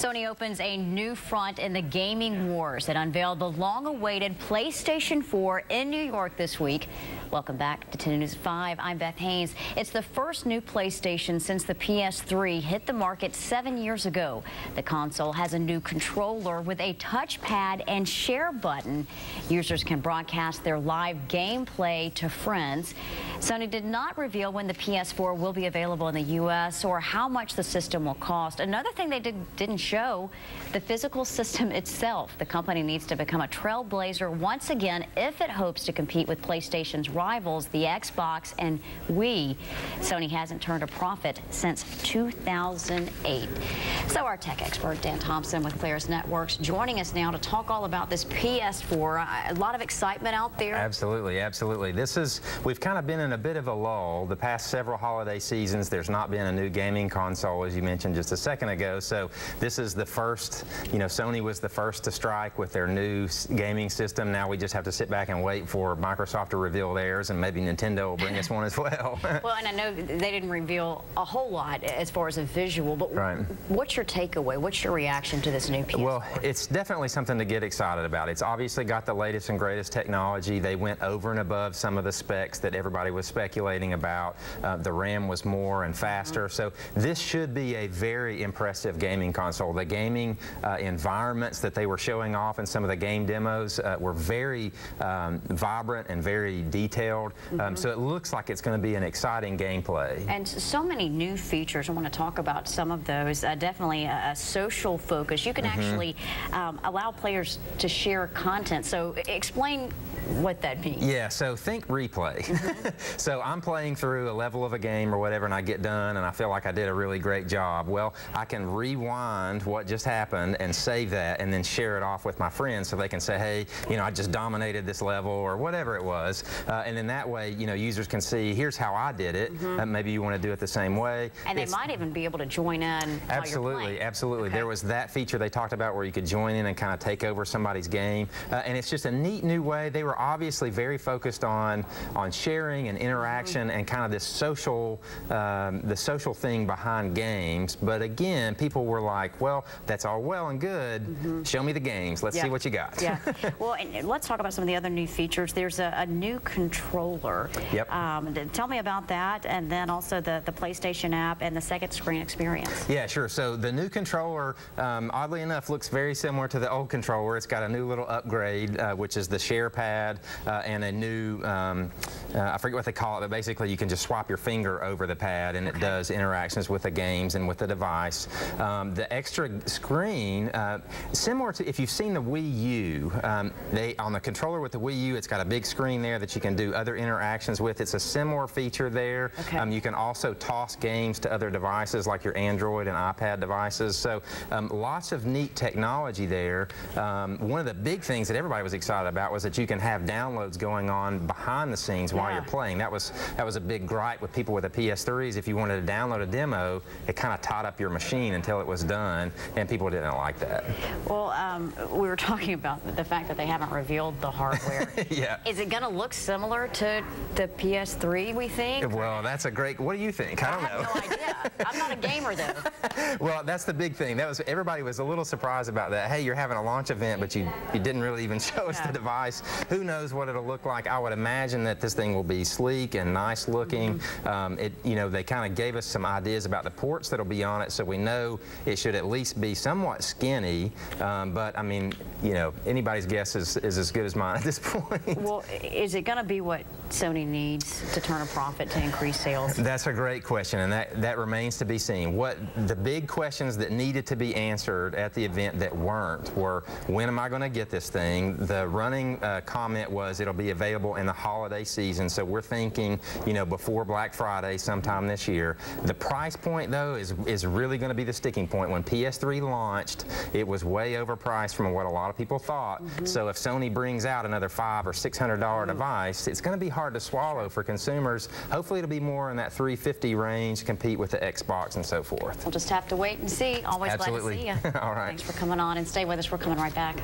Sony opens a new front in the gaming wars. It unveiled the long-awaited PlayStation 4 in New York this week. Welcome back to 10 News 5. I'm Beth Haynes. It's the first new PlayStation since the PS3 hit the market 7 years ago. The console has a new controller with a touchpad and share button. Users can broadcast their live gameplay to friends. Sony did not reveal when the PS4 will be available in the U.S. or how much the system will cost. Another thing they didn't show, the physical system itself. The company needs to become a trailblazer once again if it hopes to compete with PlayStation's rivals, the Xbox and Wii. Sony hasn't turned a profit since 2008. So our tech expert, Dan Thompson with Claris Networks, joining us now to talk all about this PS4. A lot of excitement out there. Absolutely, absolutely. We've kind of been in a bit of a lull. The past several holiday seasons, there's not been a new gaming console, as you mentioned just a second ago. So this is the first, Sony was the first to strike with their new gaming system. Now we just have to sit back and wait for Microsoft to reveal theirs, and maybe Nintendo will bring us one as well. Well, and I know they didn't reveal a whole lot as far as a visual, but right. What's your takeaway? What's your reaction to this new PS4? Well, it's definitely something to get excited about. It's obviously got the latest and greatest technology. They went over and above some of the specs that everybody was speculating about. The RAM was more and faster. So this should be a very impressive gaming console. The gaming environments that they were showing off in some of the game demos were very vibrant and very detailed. So it looks like it's going to be an exciting gameplay. And so many new features. I want to talk about some of those. Definitely a social focus. You can actually allow players to share content. So explain what that means. Yeah, so think replay. So I'm playing through a level of a game or whatever, and I get done and I feel like I did a really great job. Well, I can rewind what just happened and save that and then share it off with my friends so they can say, hey, I just dominated this level or whatever it was. And then that way, users can see, here's how I did it. Maybe you want to do it the same way. And they might even be able to join in. Absolutely, absolutely. Okay. There was that feature they talked about where you could join in and kind of take over somebody's game. And it's just a neat new way. They were obviously very focused on sharing and interaction and kind of this social, the social thing behind games. But again, people were like, well, that's all well and good. Show me the games. Let's see what you got. Yeah. Well, and let's talk about some of the other new features. There's a new controller. Yep. Tell me about that, and then also the PlayStation app and the second screen experience. Yeah, sure. So the new controller, oddly enough, looks very similar to the old controller. It's got a new little upgrade, which is the share pad and a new, I forget what they call it, but basically you can just swap your finger over the pad and it does interactions with the games and with the device. The extra screen, similar to if you've seen the Wii U, on the controller with the Wii U, it's got a big screen there that you can do other interactions with. It's a similar feature there. You can also toss games to other devices like your Android and iPad devices. So lots of neat technology there. One of the big things that everybody was excited about was that you can have downloads going on behind the scenes while you're playing. That was a big gripe with people with the PS3s. If you wanted to download a demo, it kind of tied up your machine until it was done, and people didn't like that. Well, we were talking about the fact that they haven't revealed the hardware. Yeah. Is it going to look similar to the PS3, we think? Well, that's a great, what do you think? I don't know. I have no idea. I'm not a gamer, though. Well, that's the big thing. Everybody was a little surprised about that. Hey, you're having a launch event, but you didn't really even show us the device. Who knows what it'll look like? I would imagine that this thing will be sleek and nice looking. They kind of gave us some ideas about the ports that'll be on it, so we know it should at least be somewhat skinny. But I mean, anybody's guess is as good as mine at this point. Well, is it going to be what Sony needs to turn a profit to increase sales? That's a great question, and that remains to be seen. What the big questions that needed to be answered at the event that weren't were, when am I going to get this thing? The running comment was it'll be available in the holiday season, so we're thinking, before Black Friday sometime this year. The price point, though, is really going to be the sticking point. When PS3 launched, it was way overpriced from what a lot of people thought. So if Sony brings out another $500 or $600 device, it's going to be hard to swallow for consumers. Hopefully it'll be more in that $350 range, compete with the Xbox and so forth. We'll just have to wait and see. Always glad to see you. All right. Thanks for coming on, and stay with us. We're coming right back.